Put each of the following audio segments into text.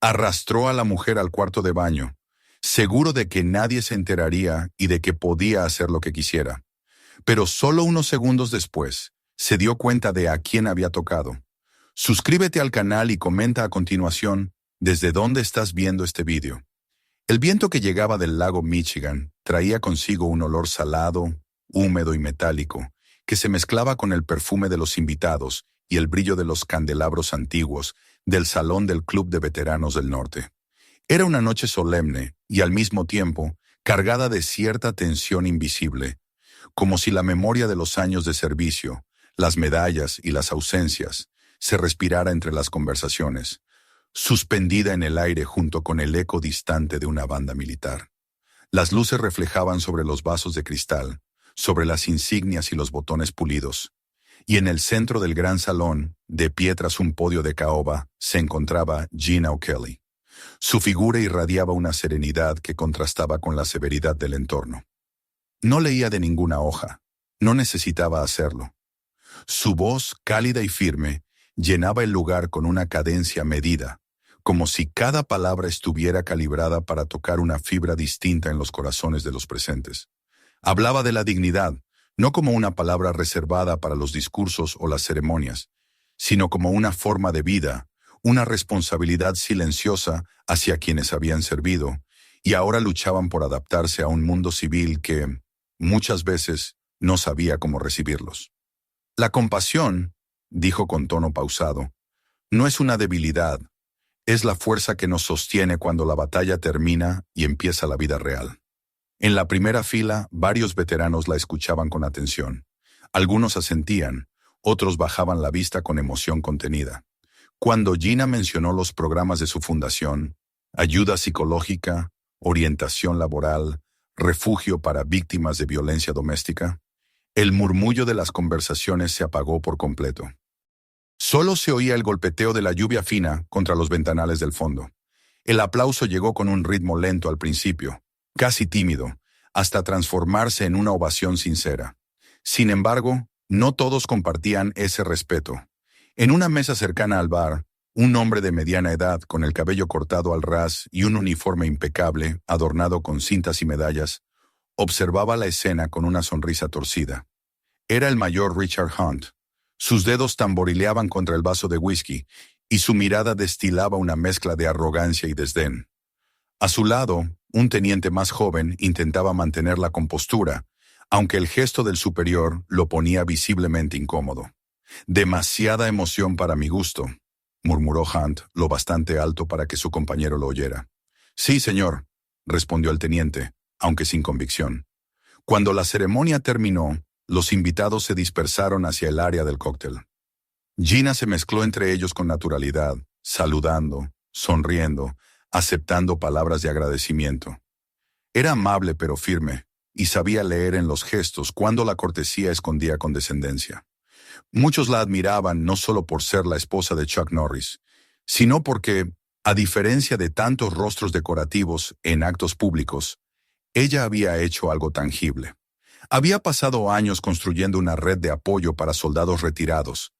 Arrastró a la mujer al cuarto de baño, seguro de que nadie se enteraría y de que podía hacer lo que quisiera. Pero solo unos segundos después, se dio cuenta de a quién había tocado. Suscríbete al canal y comenta a continuación desde dónde estás viendo este vídeo. El viento que llegaba del lago Michigan traía consigo un olor salado, húmedo y metálico, que se mezclaba con el perfume de los invitados y el brillo de los candelabros antiguos del salón del Club de Veteranos del Norte. Era una noche solemne y al mismo tiempo cargada de cierta tensión invisible, como si la memoria de los años de servicio, las medallas y las ausencias se respirara entre las conversaciones, suspendida en el aire junto con el eco distante de una banda militar. Las luces reflejaban sobre los vasos de cristal, sobre las insignias y los botones pulidos, y en el centro del gran salón, de pie tras un podio de caoba, se encontraba Gina O'Kelly. Su figura irradiaba una serenidad que contrastaba con la severidad del entorno. No leía de ninguna hoja, no necesitaba hacerlo. Su voz, cálida y firme, llenaba el lugar con una cadencia medida, como si cada palabra estuviera calibrada para tocar una fibra distinta en los corazones de los presentes. Hablaba de la dignidad, no como una palabra reservada para los discursos o las ceremonias, sino como una forma de vida, una responsabilidad silenciosa hacia quienes habían servido, y ahora luchaban por adaptarse a un mundo civil que, muchas veces, no sabía cómo recibirlos. La compasión, dijo con tono pausado, no es una debilidad, es la fuerza que nos sostiene cuando la batalla termina y empieza la vida real. En la primera fila, varios veteranos la escuchaban con atención. Algunos asentían, otros bajaban la vista con emoción contenida. Cuando Gina mencionó los programas de su fundación, ayuda psicológica, orientación laboral, refugio para víctimas de violencia doméstica, el murmullo de las conversaciones se apagó por completo. Solo se oía el golpeteo de la lluvia fina contra los ventanales del fondo. El aplauso llegó con un ritmo lento al principio, casi tímido, hasta transformarse en una ovación sincera. Sin embargo, no todos compartían ese respeto. En una mesa cercana al bar, un hombre de mediana edad, con el cabello cortado al ras y un uniforme impecable, adornado con cintas y medallas, observaba la escena con una sonrisa torcida. Era el mayor Richard Hunt. Sus dedos tamborileaban contra el vaso de whisky, y su mirada destilaba una mezcla de arrogancia y desdén. A su lado, un teniente más joven intentaba mantener la compostura, aunque el gesto del superior lo ponía visiblemente incómodo. «Demasiada emoción para mi gusto», murmuró Hunt, lo bastante alto para que su compañero lo oyera. «Sí, señor», respondió el teniente, aunque sin convicción. Cuando la ceremonia terminó, los invitados se dispersaron hacia el área del cóctel. Gina se mezcló entre ellos con naturalidad, saludando, sonriendo, aceptando palabras de agradecimiento. Era amable pero firme, y sabía leer en los gestos cuando la cortesía escondía condescendencia. Muchos la admiraban no solo por ser la esposa de Chuck Norris, sino porque, a diferencia de tantos rostros decorativos en actos públicos, ella había hecho algo tangible. Había pasado años construyendo una red de apoyo para soldados retirados.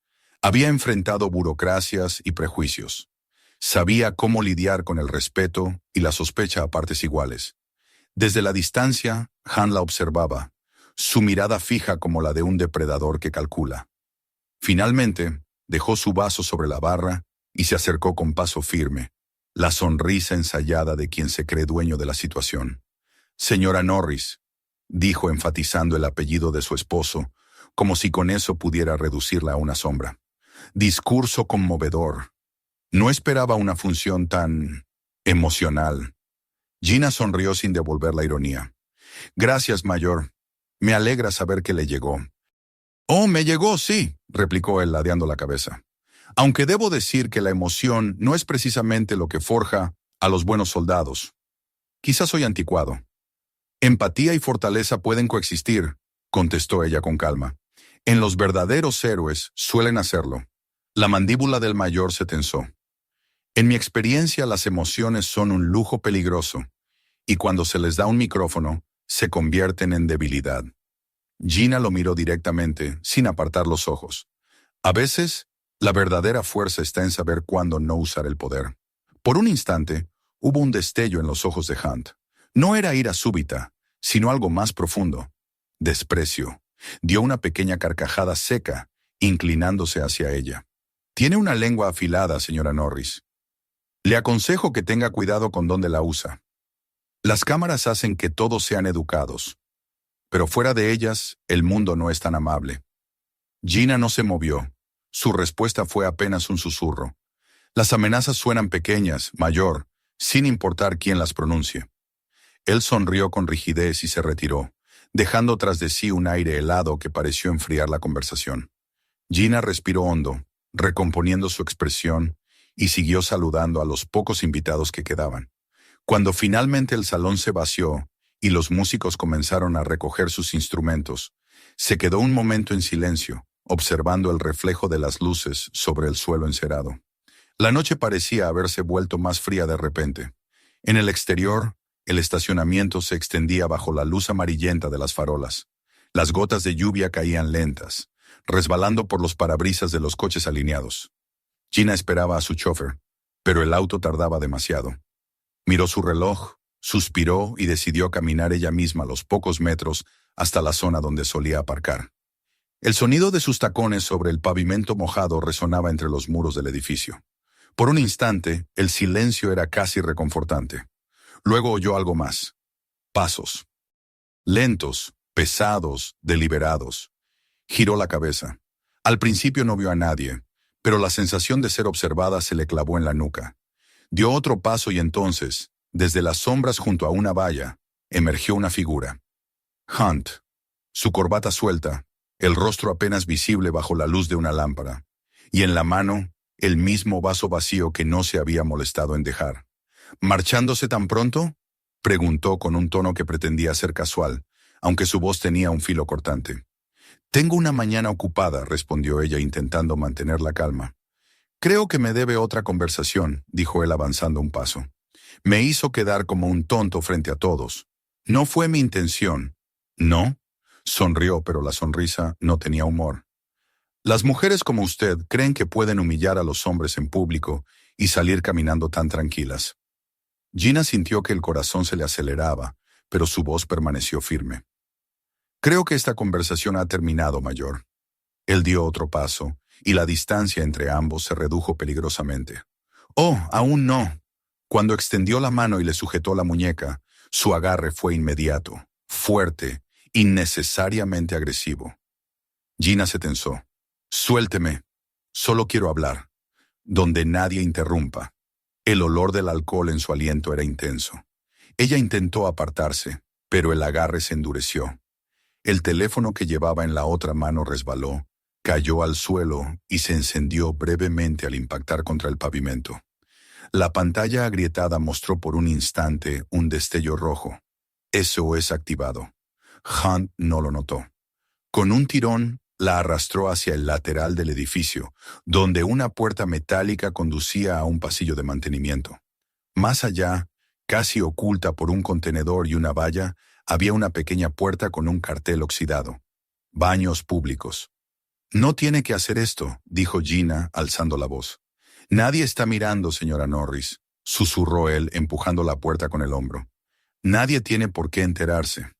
Había enfrentado burocracias y prejuicios. Sabía cómo lidiar con el respeto y la sospecha a partes iguales. Desde la distancia, Han la observaba, su mirada fija como la de un depredador que calcula. Finalmente, dejó su vaso sobre la barra y se acercó con paso firme, la sonrisa ensayada de quien se cree dueño de la situación. «Señora Norris», dijo enfatizando el apellido de su esposo, como si con eso pudiera reducirla a una sombra. «Discurso conmovedor. No esperaba una función tan emocional». Gina sonrió sin devolver la ironía. «Gracias, mayor. Me alegra saber que le llegó». «Oh, me llegó, sí», replicó él ladeando la cabeza. «Aunque debo decir que la emoción no es precisamente lo que forja a los buenos soldados. Quizás soy anticuado». «Empatía y fortaleza pueden coexistir», contestó ella con calma. «En los verdaderos héroes suelen hacerlo». La mandíbula del mayor se tensó. «En mi experiencia, las emociones son un lujo peligroso, y cuando se les da un micrófono, se convierten en debilidad». Gina lo miró directamente, sin apartar los ojos. A veces, la verdadera fuerza está en saber cuándo no usar el poder. Por un instante, hubo un destello en los ojos de Hunt. No era ira súbita, sino algo más profundo. Desprecio. Dio una pequeña carcajada seca, inclinándose hacia ella. Tiene una lengua afilada, señora Norris. Le aconsejo que tenga cuidado con dónde la usa. Las cámaras hacen que todos sean educados, pero fuera de ellas, el mundo no es tan amable. Gina no se movió. Su respuesta fue apenas un susurro. Las amenazas suenan pequeñas, mayor, sin importar quién las pronuncie. Él sonrió con rigidez y se retiró, dejando tras de sí un aire helado que pareció enfriar la conversación. Gina respiró hondo, recomponiendo su expresión, y siguió saludando a los pocos invitados que quedaban. Cuando finalmente el salón se vació y los músicos comenzaron a recoger sus instrumentos, se quedó un momento en silencio, observando el reflejo de las luces sobre el suelo encerado. La noche parecía haberse vuelto más fría de repente. En el exterior, el estacionamiento se extendía bajo la luz amarillenta de las farolas. Las gotas de lluvia caían lentas, resbalando por los parabrisas de los coches alineados. Gina esperaba a su chofer, pero el auto tardaba demasiado. Miró su reloj, suspiró y decidió caminar ella misma los pocos metros hasta la zona donde solía aparcar. El sonido de sus tacones sobre el pavimento mojado resonaba entre los muros del edificio. Por un instante, el silencio era casi reconfortante. Luego oyó algo más. Pasos. Lentos, pesados, deliberados. Giró la cabeza. Al principio no vio a nadie, pero la sensación de ser observada se le clavó en la nuca. Dio otro paso y entonces, desde las sombras junto a una valla, emergió una figura. Hunt. Su corbata suelta, el rostro apenas visible bajo la luz de una lámpara, y en la mano, el mismo vaso vacío que no se había molestado en dejar. ¿Marchándose tan pronto?, preguntó con un tono que pretendía ser casual, aunque su voz tenía un filo cortante. «Tengo una mañana ocupada», respondió ella intentando mantener la calma. «Creo que me debe otra conversación», dijo él avanzando un paso. «Me hizo quedar como un tonto frente a todos. No fue mi intención». «¿No?», sonrió, pero la sonrisa no tenía humor. «Las mujeres como usted creen que pueden humillar a los hombres en público y salir caminando tan tranquilas». Gina sintió que el corazón se le aceleraba, pero su voz permaneció firme. «Creo que esta conversación ha terminado, mayor». Él dio otro paso, y la distancia entre ambos se redujo peligrosamente. «Oh, aún no». Cuando extendió la mano y le sujetó la muñeca, su agarre fue inmediato, fuerte, innecesariamente agresivo. Gina se tensó. «Suélteme. Solo quiero hablar. Donde nadie interrumpa». El olor del alcohol en su aliento era intenso. Ella intentó apartarse, pero el agarre se endureció. El teléfono que llevaba en la otra mano resbaló, cayó al suelo y se encendió brevemente al impactar contra el pavimento. La pantalla agrietada mostró por un instante un destello rojo. SOS activado. Hunt no lo notó. Con un tirón, la arrastró hacia el lateral del edificio, donde una puerta metálica conducía a un pasillo de mantenimiento. Más allá, casi oculta por un contenedor y una valla, había una pequeña puerta con un cartel oxidado. Baños públicos. «No tiene que hacer esto», dijo Gina, alzando la voz. «Nadie está mirando, señora Norris», susurró él, empujando la puerta con el hombro. «Nadie tiene por qué enterarse».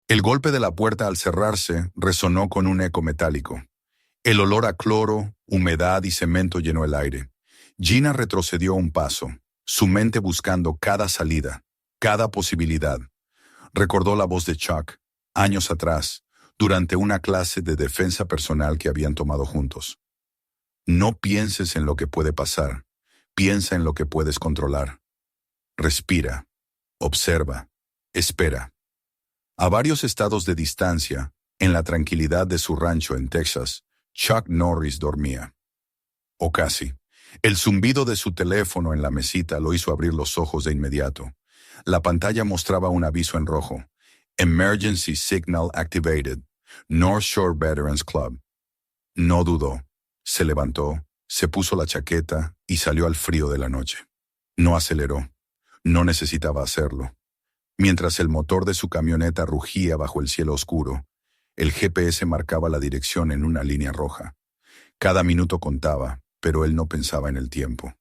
El golpe de la puerta al cerrarse resonó con un eco metálico. El olor a cloro, humedad y cemento llenó el aire. Gina retrocedió un paso, su mente buscando cada salida, cada posibilidad. Recordó la voz de Chuck, años atrás, durante una clase de defensa personal que habían tomado juntos. «No pienses en lo que puede pasar, piensa en lo que puedes controlar. Respira, observa, espera». A varios estados de distancia, en la tranquilidad de su rancho en Texas, Chuck Norris dormía. O casi. El zumbido de su teléfono en la mesita lo hizo abrir los ojos de inmediato. La pantalla mostraba un aviso en rojo. Emergency Signal Activated. North Shore Veterans Club. No dudó. Se levantó, se puso la chaqueta y salió al frío de la noche. No aceleró. No necesitaba hacerlo. Mientras el motor de su camioneta rugía bajo el cielo oscuro, el GPS marcaba la dirección en una línea roja. Cada minuto contaba, pero él no pensaba en el tiempo.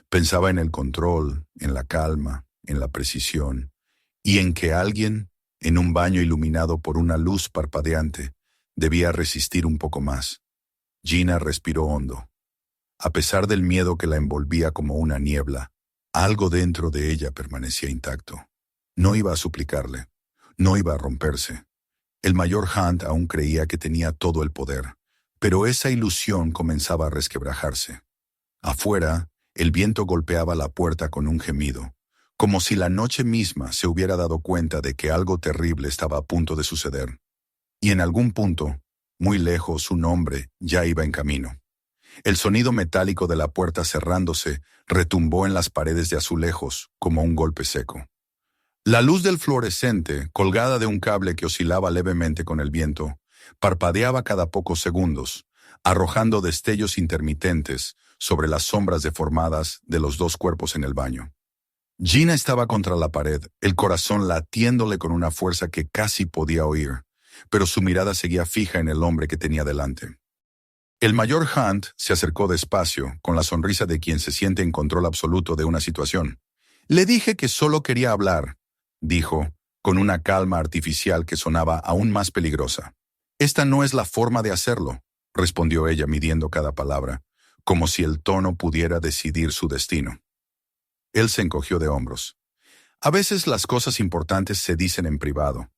Pensaba en el control, en la calma, en la precisión, y en que alguien, en un baño iluminado por una luz parpadeante, debía resistir un poco más. Gina respiró hondo. A pesar del miedo que la envolvía como una niebla, algo dentro de ella permanecía intacto. No iba a suplicarle, no iba a romperse. El mayor Hunt aún creía que tenía todo el poder, pero esa ilusión comenzaba a resquebrajarse. Afuera, el viento golpeaba la puerta con un gemido, como si la noche misma se hubiera dado cuenta de que algo terrible estaba a punto de suceder. Y en algún punto, muy lejos, un hombre ya iba en camino. El sonido metálico de la puerta cerrándose retumbó en las paredes de azulejos como un golpe seco. La luz del fluorescente, colgada de un cable que oscilaba levemente con el viento, parpadeaba cada pocos segundos, arrojando destellos intermitentes sobre las sombras deformadas de los dos cuerpos en el baño. Gina estaba contra la pared, el corazón latiéndole con una fuerza que casi podía oír, pero su mirada seguía fija en el hombre que tenía delante. El mayor Hunt se acercó despacio, con la sonrisa de quien se siente en control absoluto de una situación. «Le dije que solo quería hablar», dijo, con una calma artificial que sonaba aún más peligrosa. «Esta no es la forma de hacerlo», respondió ella midiendo cada palabra, como si el tono pudiera decidir su destino. Él se encogió de hombros. «A veces las cosas importantes se dicen en privado.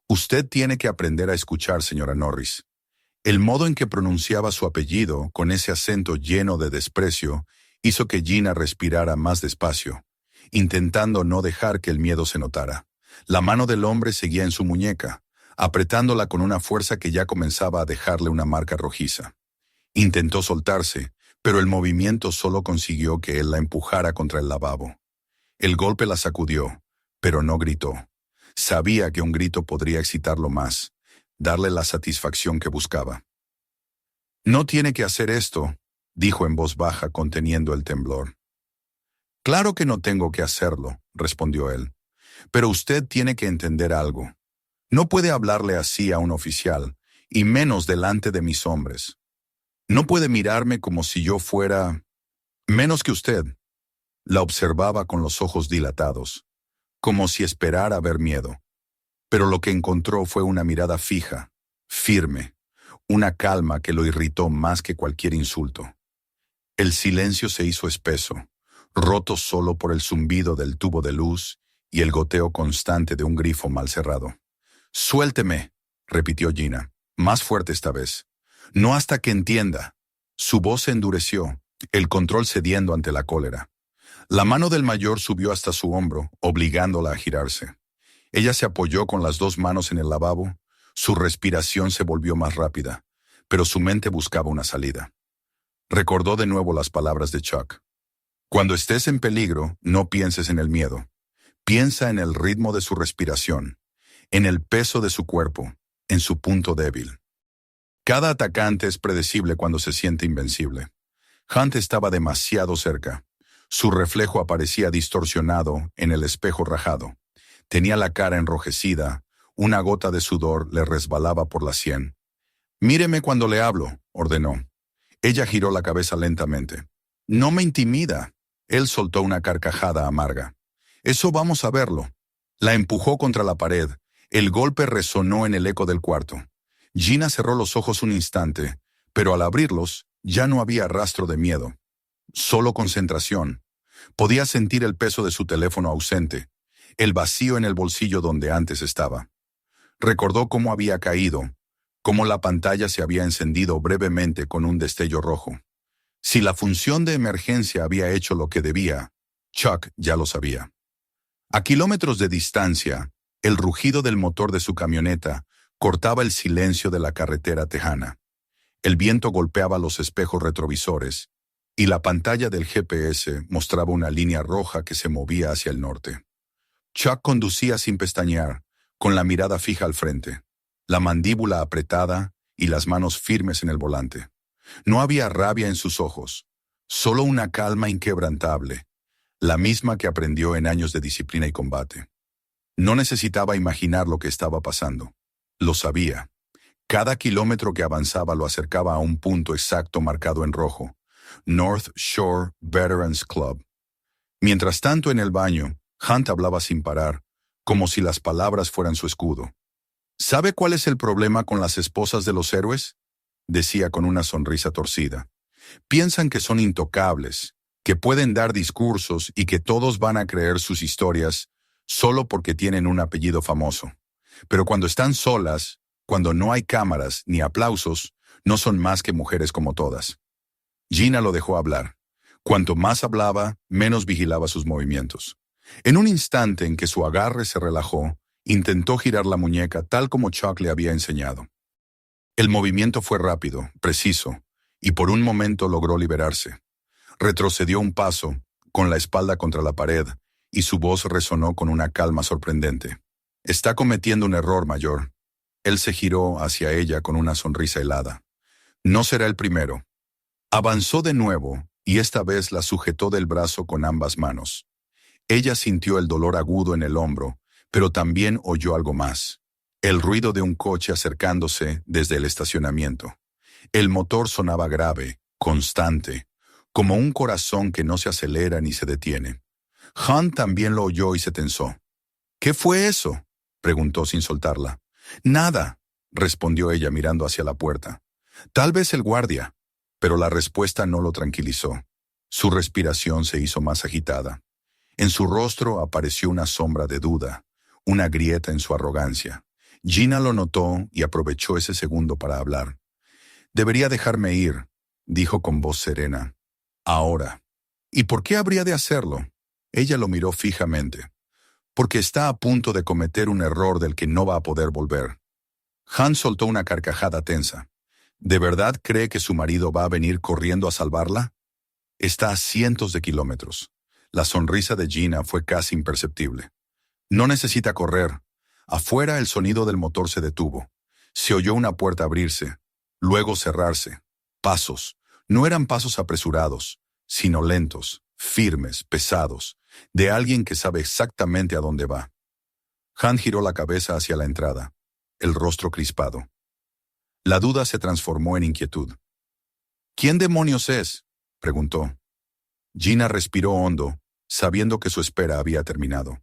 Usted tiene que aprender a escuchar, señora Norris». El modo en que pronunciaba su apellido, con ese acento lleno de desprecio, hizo que Gina respirara más despacio, intentando no dejar que el miedo se notara. La mano del hombre seguía en su muñeca, apretándola con una fuerza que ya comenzaba a dejarle una marca rojiza. Intentó soltarse, pero el movimiento solo consiguió que él la empujara contra el lavabo. El golpe la sacudió, pero no gritó. Sabía que un grito podría excitarlo más, darle la satisfacción que buscaba. «No tiene que hacer esto», dijo en voz baja conteniendo el temblor. «Claro que no tengo que hacerlo», respondió él. «Pero usted tiene que entender algo. No puede hablarle así a un oficial, y menos delante de mis hombres. No puede mirarme como si yo fuera... menos que usted». La observaba con los ojos dilatados, como si esperara ver miedo. Pero lo que encontró fue una mirada fija, firme, una calma que lo irritó más que cualquier insulto. El silencio se hizo espeso, roto solo por el zumbido del tubo de luz y el goteo constante de un grifo mal cerrado. «Suélteme», repitió Gina, más fuerte esta vez. «No hasta que entienda». Su voz se endureció, el control cediendo ante la cólera. La mano del mayor subió hasta su hombro, obligándola a girarse. Ella se apoyó con las dos manos en el lavabo, su respiración se volvió más rápida, pero su mente buscaba una salida. Recordó de nuevo las palabras de Chuck. «Cuando estés en peligro, no pienses en el miedo. Piensa en el ritmo de su respiración, en el peso de su cuerpo, en su punto débil». Cada atacante es predecible cuando se siente invencible. Hunt estaba demasiado cerca. Su reflejo aparecía distorsionado en el espejo rajado. Tenía la cara enrojecida, una gota de sudor le resbalaba por la sien. «Míreme cuando le hablo», ordenó. Ella giró la cabeza lentamente. «No me intimida». Él soltó una carcajada amarga. «Eso vamos a verlo». La empujó contra la pared. El golpe resonó en el eco del cuarto. Gina cerró los ojos un instante, pero al abrirlos ya no había rastro de miedo. Solo concentración. Podía sentir el peso de su teléfono ausente, el vacío en el bolsillo donde antes estaba. Recordó cómo había caído, cómo la pantalla se había encendido brevemente con un destello rojo. Si la función de emergencia había hecho lo que debía, Chuck ya lo sabía. A kilómetros de distancia, el rugido del motor de su camioneta cortaba el silencio de la carretera tejana. El viento golpeaba los espejos retrovisores, y la pantalla del GPS mostraba una línea roja que se movía hacia el norte. Chuck conducía sin pestañear, con la mirada fija al frente, la mandíbula apretada y las manos firmes en el volante. No había rabia en sus ojos, solo una calma inquebrantable, la misma que aprendió en años de disciplina y combate. No necesitaba imaginar lo que estaba pasando. Lo sabía. Cada kilómetro que avanzaba lo acercaba a un punto exacto marcado en rojo: North Shore Veterans Club. Mientras tanto, en el baño, Hunt hablaba sin parar, como si las palabras fueran su escudo. ¿Sabe cuál es el problema con las esposas de los héroes? Decía con una sonrisa torcida. Piensan que son intocables, que pueden dar discursos y que todos van a creer sus historias solo porque tienen un apellido famoso. Pero cuando están solas, cuando no hay cámaras ni aplausos, no son más que mujeres como todas. Gina lo dejó hablar. Cuanto más hablaba, menos vigilaba sus movimientos. En un instante en que su agarre se relajó, intentó girar la muñeca tal como Chuck le había enseñado. El movimiento fue rápido, preciso, y por un momento logró liberarse. Retrocedió un paso, con la espalda contra la pared, y su voz resonó con una calma sorprendente. Está cometiendo un error mayor. Él se giró hacia ella con una sonrisa helada. No será el primero. Avanzó de nuevo, y esta vez la sujetó del brazo con ambas manos. Ella sintió el dolor agudo en el hombro, pero también oyó algo más. El ruido de un coche acercándose desde el estacionamiento. El motor sonaba grave, constante, como un corazón que no se acelera ni se detiene. Hunt también lo oyó y se tensó. ¿Qué fue eso?, preguntó sin soltarla. Nada, respondió ella mirando hacia la puerta. Tal vez el guardia. Pero la respuesta no lo tranquilizó. Su respiración se hizo más agitada. En su rostro apareció una sombra de duda, una grieta en su arrogancia. Gina lo notó y aprovechó ese segundo para hablar. «Debería dejarme ir», dijo con voz serena. «Ahora». «¿Y por qué habría de hacerlo?». Ella lo miró fijamente. «Porque está a punto de cometer un error del que no va a poder volver». Hunt soltó una carcajada tensa. ¿De verdad cree que su marido va a venir corriendo a salvarla? Está a cientos de kilómetros. La sonrisa de Gina fue casi imperceptible. No necesita correr. Afuera el sonido del motor se detuvo. Se oyó una puerta abrirse, luego cerrarse. Pasos. No eran pasos apresurados, sino lentos, firmes, pesados, de alguien que sabe exactamente a dónde va. Hunt giró la cabeza hacia la entrada, el rostro crispado. La duda se transformó en inquietud. «¿Quién demonios es?», preguntó. Gina respiró hondo, sabiendo que su espera había terminado.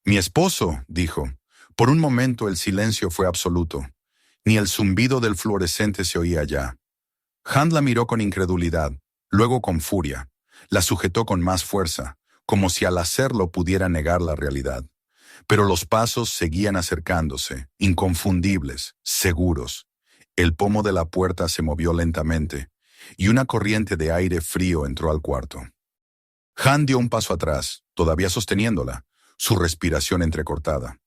«Mi esposo», dijo. Por un momento el silencio fue absoluto. Ni el zumbido del fluorescente se oía ya. Hunt la miró con incredulidad, luego con furia. La sujetó con más fuerza, como si al hacerlo pudiera negar la realidad. Pero los pasos seguían acercándose, inconfundibles, seguros. El pomo de la puerta se movió lentamente, y una corriente de aire frío entró al cuarto. Hunt dio un paso atrás, todavía sosteniéndola, su respiración entrecortada.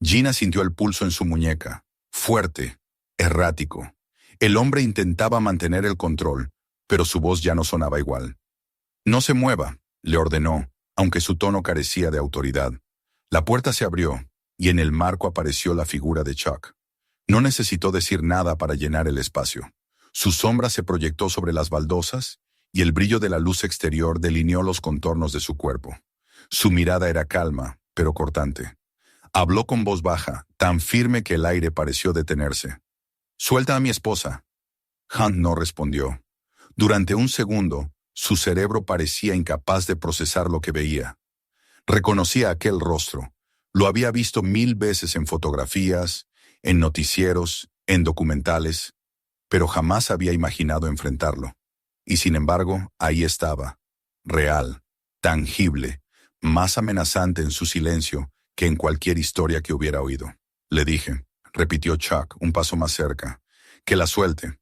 Gina sintió el pulso en su muñeca, fuerte, errático. El hombre intentaba mantener el control, pero su voz ya no sonaba igual. «No se mueva», le ordenó, aunque su tono carecía de autoridad. La puerta se abrió, y en el marco apareció la figura de Chuck. No necesitó decir nada para llenar el espacio. Su sombra se proyectó sobre las baldosas y el brillo de la luz exterior delineó los contornos de su cuerpo. Su mirada era calma, pero cortante. Habló con voz baja, tan firme que el aire pareció detenerse. «Suelta a mi esposa». Hunt no respondió. Durante un segundo, su cerebro parecía incapaz de procesar lo que veía. Reconocía aquel rostro. Lo había visto 1000 veces en fotografías, en noticieros, en documentales, pero jamás había imaginado enfrentarlo. Y sin embargo, ahí estaba, real, tangible, más amenazante en su silencio que en cualquier historia que hubiera oído. «Le dije», repitió Chuck, un paso más cerca, «que la suelte».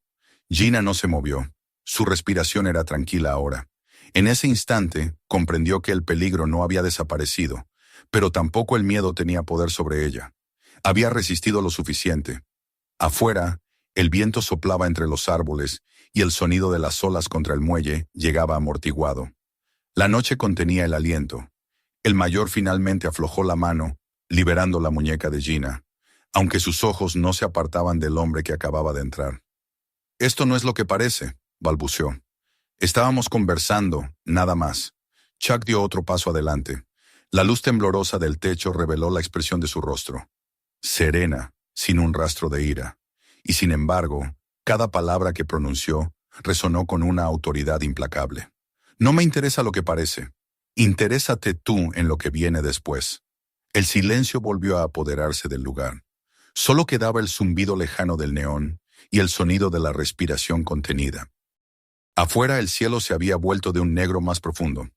Gina no se movió. Su respiración era tranquila ahora. En ese instante, comprendió que el peligro no había desaparecido, pero tampoco el miedo tenía poder sobre ella. Había resistido lo suficiente. Afuera, el viento soplaba entre los árboles y el sonido de las olas contra el muelle llegaba amortiguado. La noche contenía el aliento. El mayor finalmente aflojó la mano, liberando la muñeca de Gina, aunque sus ojos no se apartaban del hombre que acababa de entrar. «Esto no es lo que parece», balbuceó. «Estábamos conversando, nada más». Chuck dio otro paso adelante. La luz temblorosa del techo reveló la expresión de su rostro. Serena, sin un rastro de ira. Y sin embargo, cada palabra que pronunció resonó con una autoridad implacable. «No me interesa lo que parece. Interésate tú en lo que viene después. El silencio volvió a apoderarse del lugar. Solo quedaba el zumbido lejano del neón y el sonido de la respiración contenida. Afuera el cielo se había vuelto de un negro más profundo.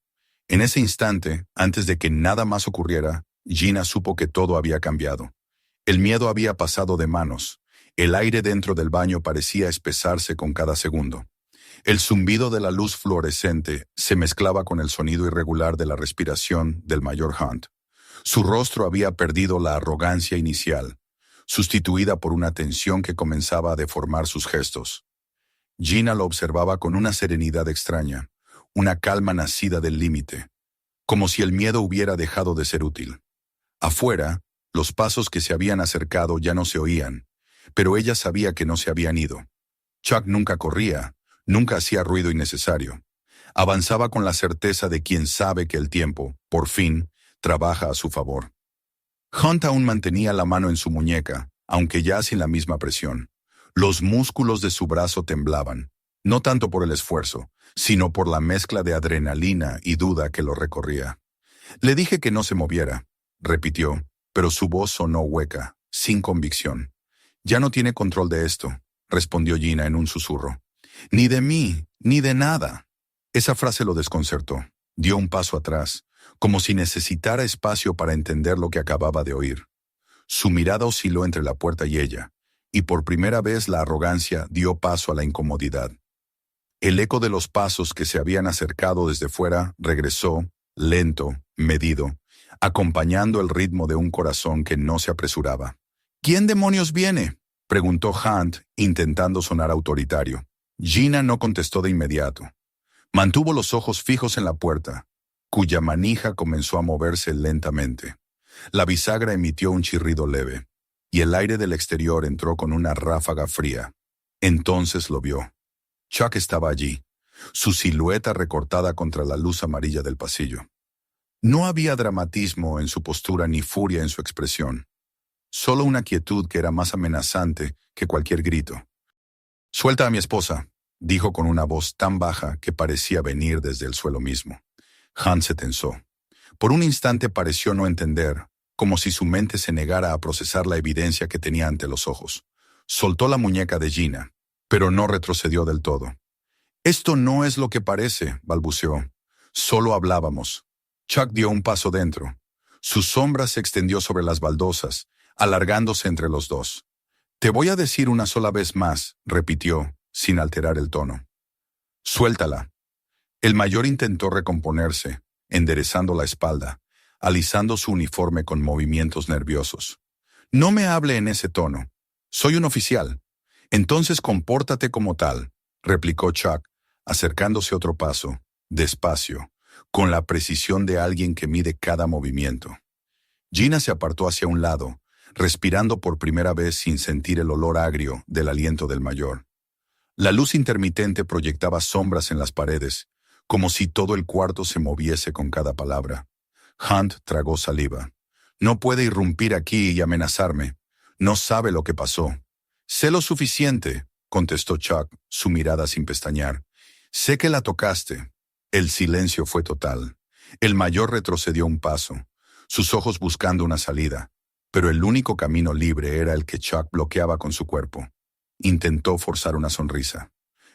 En ese instante, antes de que nada más ocurriera, Gina supo que todo había cambiado. El miedo había pasado de manos. El aire dentro del baño parecía espesarse con cada segundo. El zumbido de la luz fluorescente se mezclaba con el sonido irregular de la respiración del mayor Hunt. Su rostro había perdido la arrogancia inicial, sustituida por una tensión que comenzaba a deformar sus gestos. Gina lo observaba con una serenidad extraña, una calma nacida del límite, como si el miedo hubiera dejado de ser útil. Afuera, los pasos que se habían acercado ya no se oían, pero ella sabía que no se habían ido. Chuck nunca corría, nunca hacía ruido innecesario. Avanzaba con la certeza de quien sabe que el tiempo, por fin, trabaja a su favor. Hunt aún mantenía la mano en su muñeca, aunque ya sin la misma presión. Los músculos de su brazo temblaban, no tanto por el esfuerzo, sino por la mezcla de adrenalina y duda que lo recorría. Le dije que no se moviera, repitió, pero su voz sonó hueca, sin convicción. Ya no tiene control de esto, respondió Gina en un susurro. Ni de mí, ni de nada. Esa frase lo desconcertó. Dio un paso atrás, como si necesitara espacio para entender lo que acababa de oír. Su mirada osciló entre la puerta y ella, y por primera vez la arrogancia dio paso a la incomodidad. El eco de los pasos que se habían acercado desde fuera regresó, lento, medido, acompañando el ritmo de un corazón que no se apresuraba. ¿Quién demonios viene?, preguntó Hunt, intentando sonar autoritario. Gina no contestó de inmediato. Mantuvo los ojos fijos en la puerta, cuya manija comenzó a moverse lentamente. La bisagra emitió un chirrido leve, y el aire del exterior entró con una ráfaga fría. Entonces lo vio. Chuck estaba allí, su silueta recortada contra la luz amarilla del pasillo. No había dramatismo en su postura ni furia en su expresión, solo una quietud que era más amenazante que cualquier grito. «Suelta a mi esposa», dijo con una voz tan baja que parecía venir desde el suelo mismo. Hunt se tensó. Por un instante pareció no entender, como si su mente se negara a procesar la evidencia que tenía ante los ojos. Soltó la muñeca de Gina, pero no retrocedió del todo. «Esto no es lo que parece», balbuceó. «Solo hablábamos». Chuck dio un paso dentro. Su sombra se extendió sobre las baldosas, alargándose entre los dos. «Te voy a decir una sola vez más», repitió, sin alterar el tono. «Suéltala». El mayor intentó recomponerse, enderezando la espalda, alisando su uniforme con movimientos nerviosos. «No me hable en ese tono. Soy un oficial. Entonces compórtate como tal», replicó Chuck, acercándose otro paso, despacio, con la precisión de alguien que mide cada movimiento. Gina se apartó hacia un lado, respirando por primera vez sin sentir el olor agrio del aliento del mayor. La luz intermitente proyectaba sombras en las paredes, como si todo el cuarto se moviese con cada palabra. Hunt tragó saliva. «No puede irrumpir aquí y amenazarme. No sabe lo que pasó». «Sé lo suficiente», contestó Chuck, su mirada sin pestañear. «Sé que la tocaste». El silencio fue total. El mayor retrocedió un paso, sus ojos buscando una salida, pero el único camino libre era el que Chuck bloqueaba con su cuerpo. Intentó forzar una sonrisa.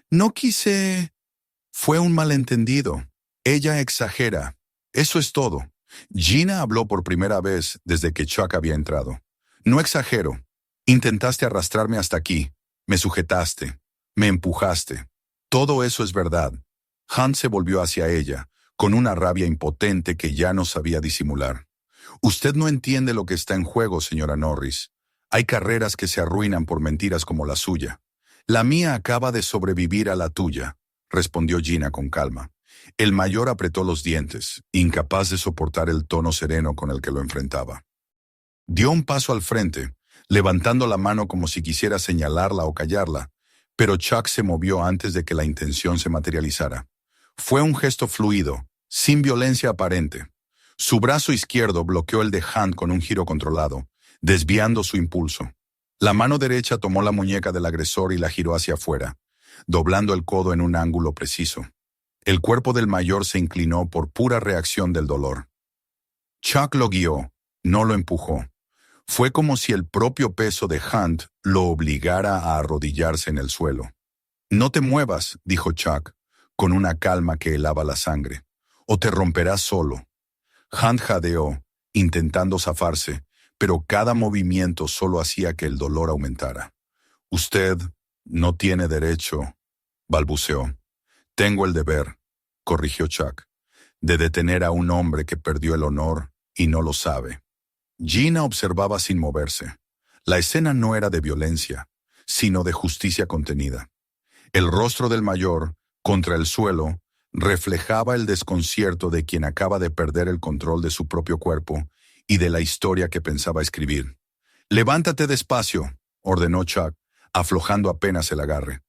«No quise...» «Fue un malentendido. Ella exagera. Eso es todo». Gina habló por primera vez desde que Chuck había entrado. «No exagero. Intentaste arrastrarme hasta aquí. Me sujetaste. Me empujaste. Todo eso es verdad». Hunt se volvió hacia ella, con una rabia impotente que ya no sabía disimular. «Usted no entiende lo que está en juego, señora Norris. Hay carreras que se arruinan por mentiras como la suya. La mía acaba de sobrevivir a la tuya», respondió Gina con calma. El mayor apretó los dientes, incapaz de soportar el tono sereno con el que lo enfrentaba. Dio un paso al frente, levantando la mano como si quisiera señalarla o callarla, pero Chuck se movió antes de que la intención se materializara. Fue un gesto fluido, sin violencia aparente. Su brazo izquierdo bloqueó el de Hunt con un giro controlado, desviando su impulso. La mano derecha tomó la muñeca del agresor y la giró hacia afuera, doblando el codo en un ángulo preciso. El cuerpo del mayor se inclinó por pura reacción del dolor. Chuck lo guió, no lo empujó. Fue como si el propio peso de Hunt lo obligara a arrodillarse en el suelo. «No te muevas», dijo Chuck, con una calma que helaba la sangre, «o te romperás solo». Hunt jadeó, intentando zafarse, pero cada movimiento solo hacía que el dolor aumentara. «Usted no tiene derecho», balbuceó. «Tengo el deber», corrigió Chuck, «de detener a un hombre que perdió el honor y no lo sabe». Gina observaba sin moverse. La escena no era de violencia, sino de justicia contenida. El rostro del mayor, contra el suelo, reflejaba el desconcierto de quien acaba de perder el control de su propio cuerpo y de la historia que pensaba escribir. «Levántate despacio», ordenó Chuck, aflojando apenas el agarre.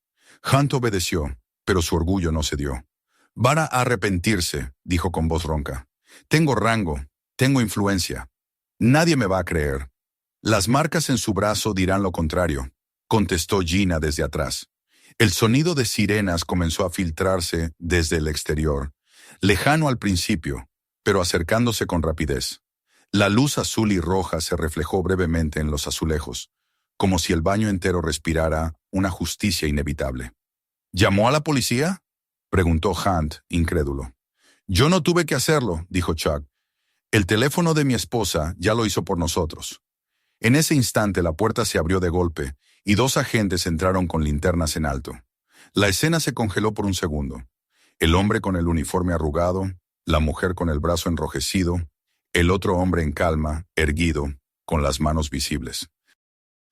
Hunt obedeció, pero su orgullo no cedió. «Va a arrepentirse», dijo con voz ronca. «Tengo rango, tengo influencia. Nadie me va a creer». «Las marcas en su brazo dirán lo contrario», contestó Gina desde atrás. El sonido de sirenas comenzó a filtrarse desde el exterior, lejano al principio, pero acercándose con rapidez. La luz azul y roja se reflejó brevemente en los azulejos, como si el baño entero respirara una justicia inevitable. «¿Llamó a la policía?», preguntó Hunt, incrédulo. «Yo no tuve que hacerlo», dijo Chuck. «El teléfono de mi esposa ya lo hizo por nosotros». En ese instante la puerta se abrió de golpe y dos agentes entraron con linternas en alto. La escena se congeló por un segundo. El hombre con el uniforme arrugado, la mujer con el brazo enrojecido, el otro hombre en calma, erguido, con las manos visibles.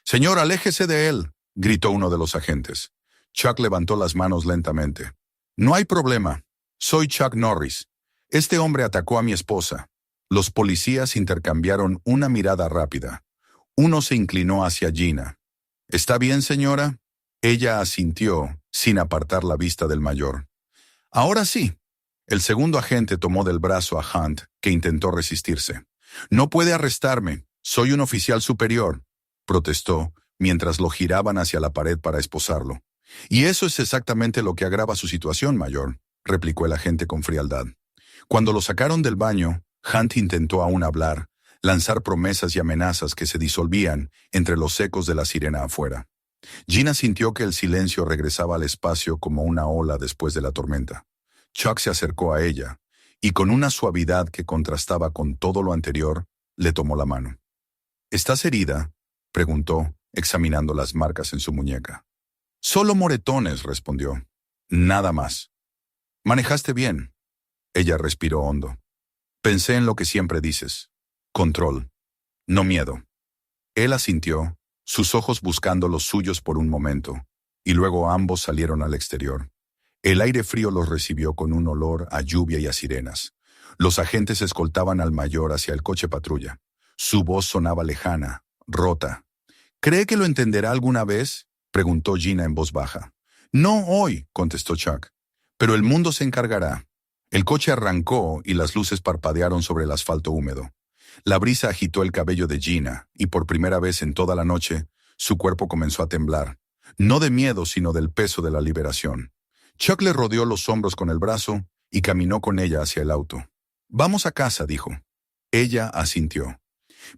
«Señor, aléjese de él», gritó uno de los agentes. Chuck levantó las manos lentamente. «No hay problema. Soy Chuck Norris. Este hombre atacó a mi esposa». Los policías intercambiaron una mirada rápida. Uno se inclinó hacia Gina. «¿Está bien, señora?». Ella asintió, sin apartar la vista del mayor. «Ahora sí». El segundo agente tomó del brazo a Hunt, que intentó resistirse. «No puede arrestarme. Soy un oficial superior», protestó, mientras lo giraban hacia la pared para esposarlo. «Y eso es exactamente lo que agrava su situación, mayor», replicó el agente con frialdad. Cuando lo sacaron del baño, Hunt intentó aún hablar, lanzar promesas y amenazas que se disolvían entre los ecos de la sirena afuera. Gina sintió que el silencio regresaba al espacio como una ola después de la tormenta. Chuck se acercó a ella, y con una suavidad que contrastaba con todo lo anterior, le tomó la mano. «¿Estás herida?», preguntó, examinando las marcas en su muñeca. «Solo moretones», respondió. «Nada más». «Manejaste bien». Ella respiró hondo. «Pensé en lo que siempre dices. Control, no miedo». Él asintió, sus ojos buscando los suyos por un momento, y luego ambos salieron al exterior. El aire frío los recibió con un olor a lluvia y a sirenas. Los agentes escoltaban al mayor hacia el coche patrulla. Su voz sonaba lejana, rota. «¿Cree que lo entenderá alguna vez?», preguntó Gina en voz baja. «No hoy», contestó Chuck, «pero el mundo se encargará». El coche arrancó y las luces parpadearon sobre el asfalto húmedo. La brisa agitó el cabello de Gina y por primera vez en toda la noche, su cuerpo comenzó a temblar. No de miedo, sino del peso de la liberación. Chuck le rodeó los hombros con el brazo y caminó con ella hacia el auto. «Vamos a casa», dijo. Ella asintió.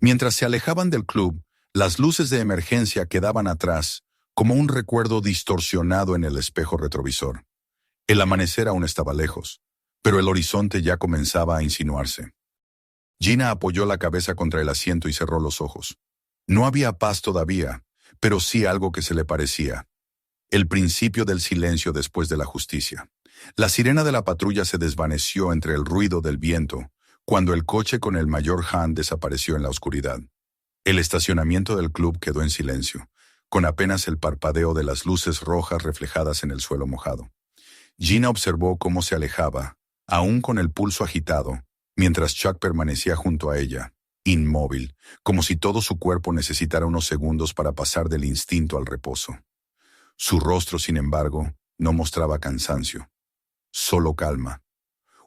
Mientras se alejaban del club, las luces de emergencia quedaban atrás, como un recuerdo distorsionado en el espejo retrovisor. El amanecer aún estaba lejos, pero el horizonte ya comenzaba a insinuarse. Gina apoyó la cabeza contra el asiento y cerró los ojos. No había paz todavía, pero sí algo que se le parecía. El principio del silencio después de la justicia. La sirena de la patrulla se desvaneció entre el ruido del viento, cuando el coche con el mayor Hunt desapareció en la oscuridad. El estacionamiento del club quedó en silencio, con apenas el parpadeo de las luces rojas reflejadas en el suelo mojado. Gina observó cómo se alejaba, aún con el pulso agitado, mientras Chuck permanecía junto a ella, inmóvil, como si todo su cuerpo necesitara unos segundos para pasar del instinto al reposo. Su rostro, sin embargo, no mostraba cansancio, solo calma.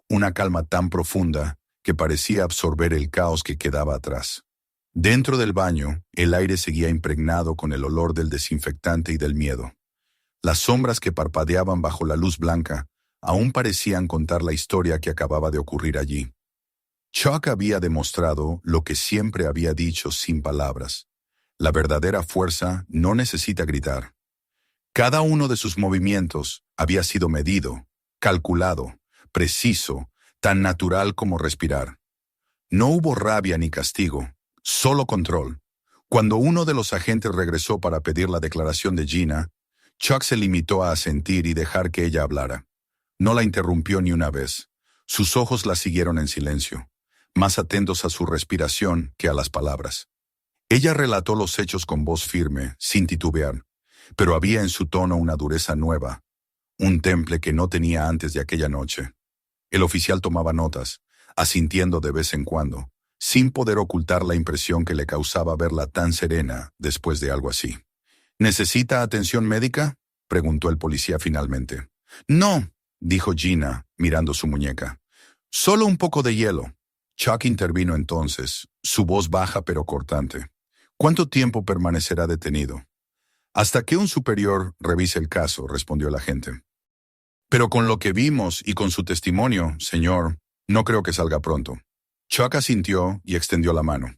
Una calma tan profunda que parecía absorber el caos que quedaba atrás. Dentro del baño, el aire seguía impregnado con el olor del desinfectante y del miedo. Las sombras que parpadeaban bajo la luz blanca aún parecían contar la historia que acababa de ocurrir allí. Chuck había demostrado lo que siempre había dicho sin palabras. La verdadera fuerza no necesita gritar. Cada uno de sus movimientos había sido medido, calculado, preciso, tan natural como respirar. No hubo rabia ni castigo, solo control. Cuando uno de los agentes regresó para pedir la declaración de Gina, Chuck se limitó a asentir y dejar que ella hablara. No la interrumpió ni una vez. Sus ojos la siguieron en silencio, más atentos a su respiración que a las palabras. Ella relató los hechos con voz firme, sin titubear, pero había en su tono una dureza nueva, un temple que no tenía antes de aquella noche. El oficial tomaba notas, asintiendo de vez en cuando, sin poder ocultar la impresión que le causaba verla tan serena después de algo así. ¿Necesita atención médica?, preguntó el policía finalmente. No, dijo Gina, mirando su muñeca. Solo un poco de hielo. Chuck intervino entonces, su voz baja pero cortante. ¿Cuánto tiempo permanecerá detenido? Hasta que un superior revise el caso, respondió el agente. Pero con lo que vimos y con su testimonio, señor, no creo que salga pronto. Chuck asintió y extendió la mano.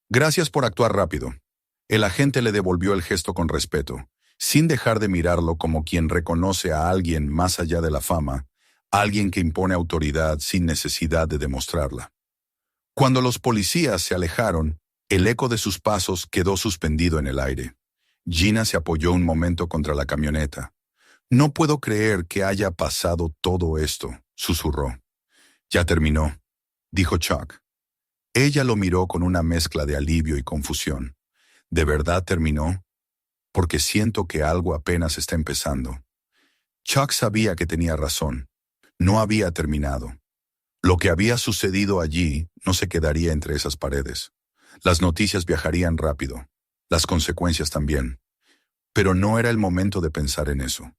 Gracias por actuar rápido. El agente le devolvió el gesto con respeto, sin dejar de mirarlo como quien reconoce a alguien más allá de la fama, alguien que impone autoridad sin necesidad de demostrarla. Cuando los policías se alejaron, el eco de sus pasos quedó suspendido en el aire. Gina se apoyó un momento contra la camioneta. No puedo creer que haya pasado todo esto, susurró. Ya terminó, dijo Chuck. Ella lo miró con una mezcla de alivio y confusión. ¿De verdad terminó? Porque siento que algo apenas está empezando. Chuck sabía que tenía razón. No había terminado. Lo que había sucedido allí no se quedaría entre esas paredes. Las noticias viajarían rápido, las consecuencias también. Pero no era el momento de pensar en eso.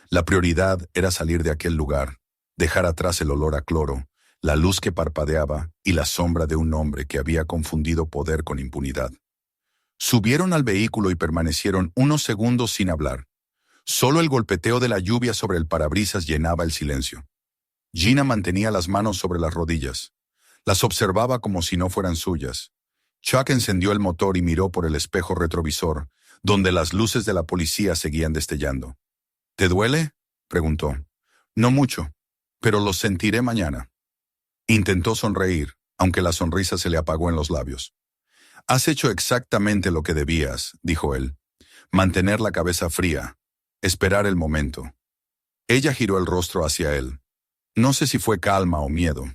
La prioridad era salir de aquel lugar, dejar atrás el olor a cloro, la luz que parpadeaba y la sombra de un hombre que había confundido poder con impunidad. Subieron al vehículo y permanecieron unos segundos sin hablar. Solo el golpeteo de la lluvia sobre el parabrisas llenaba el silencio. Gina mantenía las manos sobre las rodillas. Las observaba como si no fueran suyas. Chuck encendió el motor y miró por el espejo retrovisor, donde las luces de la policía seguían destellando. ¿Te duele?, preguntó. No mucho, pero lo sentiré mañana. Intentó sonreír, aunque la sonrisa se le apagó en los labios. Has hecho exactamente lo que debías, dijo él. Mantener la cabeza fría, esperar el momento. Ella giró el rostro hacia él. No sé si fue calma o miedo.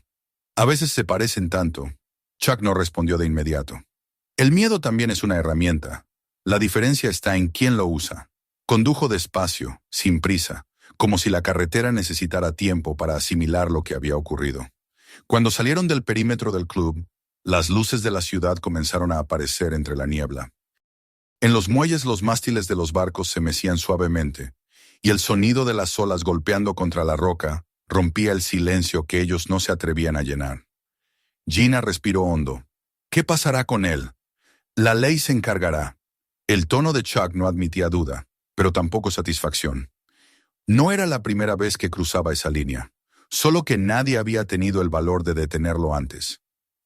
A veces se parecen tanto. Chuck no respondió de inmediato. El miedo también es una herramienta. La diferencia está en quién lo usa. Condujo despacio, sin prisa, como si la carretera necesitara tiempo para asimilar lo que había ocurrido. Cuando salieron del perímetro del club, las luces de la ciudad comenzaron a aparecer entre la niebla. En los muelles los mástiles de los barcos se mecían suavemente, y el sonido de las olas golpeando contra la roca rompía el silencio que ellos no se atrevían a llenar. Gina respiró hondo. ¿Qué pasará con él? La ley se encargará. El tono de Chuck no admitía duda, pero tampoco satisfacción. No era la primera vez que cruzaba esa línea, solo que nadie había tenido el valor de detenerlo antes.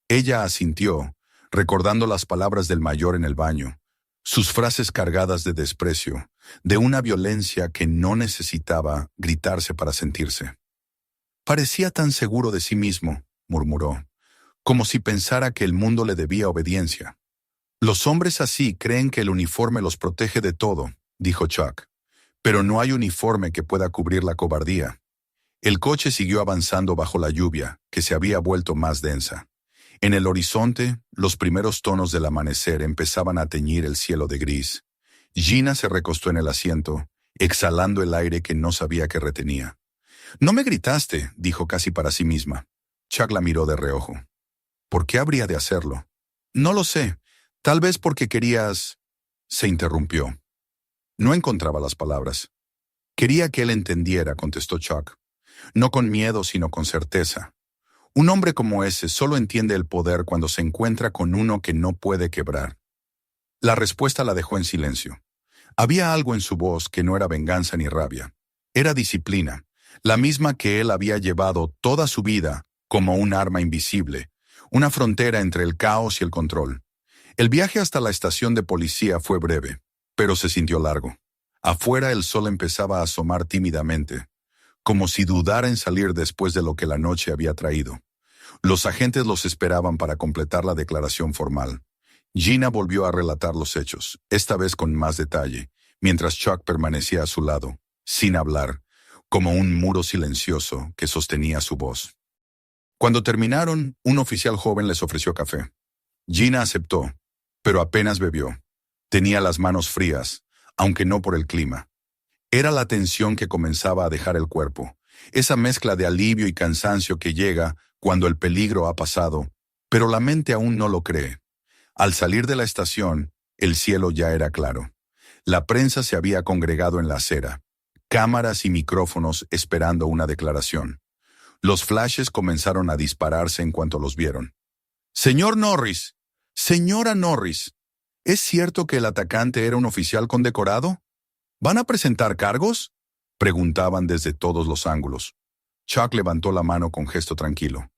Ella asintió, recordando las palabras del mayor en el baño, sus frases cargadas de desprecio, de una violencia que no necesitaba gritarse para sentirse. Parecía tan seguro de sí mismo, murmuró, como si pensara que el mundo le debía obediencia. Los hombres así creen que el uniforme los protege de todo, dijo Chuck, pero no hay uniforme que pueda cubrir la cobardía. El coche siguió avanzando bajo la lluvia, que se había vuelto más densa. En el horizonte, los primeros tonos del amanecer empezaban a teñir el cielo de gris. Gina se recostó en el asiento, exhalando el aire que no sabía que retenía. «No me gritaste», dijo casi para sí misma. Chuck la miró de reojo. «¿Por qué habría de hacerlo?» «No lo sé. Tal vez porque querías...» Se interrumpió. No encontraba las palabras. «Quería que él entendiera», contestó Chuck. «No con miedo, sino con certeza. Un hombre como ese solo entiende el poder cuando se encuentra con uno que no puede quebrar». La respuesta la dejó en silencio. Había algo en su voz que no era venganza ni rabia. Era disciplina, la misma que él había llevado toda su vida como un arma invisible, una frontera entre el caos y el control. El viaje hasta la estación de policía fue breve, pero se sintió largo. Afuera el sol empezaba a asomar tímidamente, como si dudara en salir después de lo que la noche había traído. Los agentes los esperaban para completar la declaración formal. Gina volvió a relatar los hechos, esta vez con más detalle, mientras Chuck permanecía a su lado, sin hablar, como un muro silencioso que sostenía su voz. Cuando terminaron, un oficial joven les ofreció café. Gina aceptó, pero apenas bebió. Tenía las manos frías, aunque no por el clima. Era la tensión que comenzaba a dejar el cuerpo, esa mezcla de alivio y cansancio que llega cuando el peligro ha pasado, pero la mente aún no lo cree. Al salir de la estación, el cielo ya era claro. La prensa se había congregado en la acera, cámaras y micrófonos esperando una declaración. Los flashes comenzaron a dispararse en cuanto los vieron. «Señor Norris, señora Norris, ¿es cierto que el atacante era un oficial condecorado? ¿Van a presentar cargos?», preguntaban desde todos los ángulos. Chuck levantó la mano con gesto tranquilo.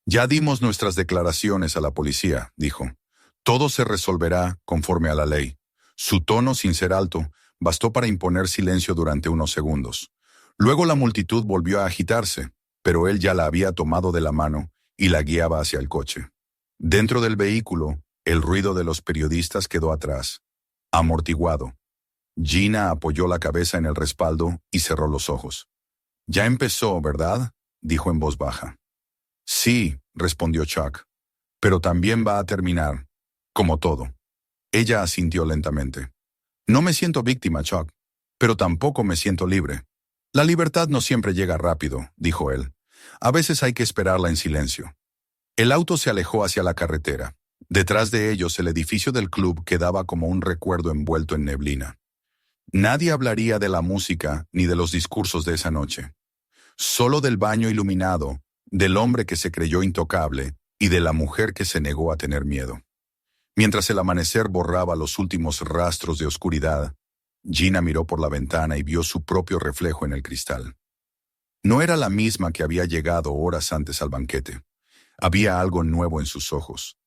«Ya dimos nuestras declaraciones a la policía», dijo. «Todo se resolverá conforme a la ley». Su tono, sin ser alto, bastó para imponer silencio durante unos segundos. Luego la multitud volvió a agitarse, pero él ya la había tomado de la mano y la guiaba hacia el coche. Dentro del vehículo, el ruido de los periodistas quedó atrás, amortiguado. Gina apoyó la cabeza en el respaldo y cerró los ojos. «Ya empezó, ¿verdad?», dijo en voz baja. «Sí», respondió Chuck, «pero también va a terminar, como todo». Ella asintió lentamente. «No me siento víctima, Chuck, pero tampoco me siento libre. La libertad no siempre llega rápido», dijo él. «A veces hay que esperarla en silencio». El auto se alejó hacia la carretera. Detrás de ellos el edificio del club quedaba como un recuerdo envuelto en neblina. Nadie hablaría de la música ni de los discursos de esa noche. Solo del baño iluminado, del hombre que se creyó intocable y de la mujer que se negó a tener miedo. Mientras el amanecer borraba los últimos rastros de oscuridad, Gina miró por la ventana y vio su propio reflejo en el cristal. No era la misma que había llegado horas antes al banquete. Había algo nuevo en sus ojos,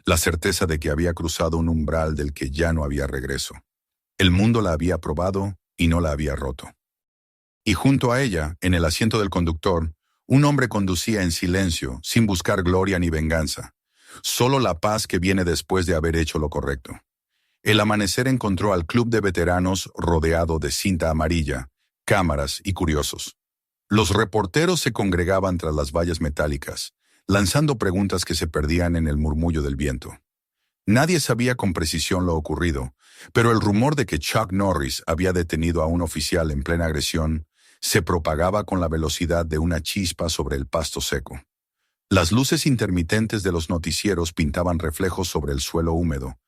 la certeza de que había cruzado un umbral del que ya no había regreso. El mundo la había probado y no la había roto. Y junto a ella, en el asiento del conductor, un hombre conducía en silencio, sin buscar gloria ni venganza, solo la paz que viene después de haber hecho lo correcto. El amanecer encontró al club de veteranos rodeado de cinta amarilla, cámaras y curiosos. Los reporteros se congregaban tras las vallas metálicas, lanzando preguntas que se perdían en el murmullo del viento. Nadie sabía con precisión lo ocurrido, pero el rumor de que Chuck Norris había detenido a un oficial en plena agresión se propagaba con la velocidad de una chispa sobre el pasto seco. Las luces intermitentes de los noticieros pintaban reflejos sobre el suelo húmedo,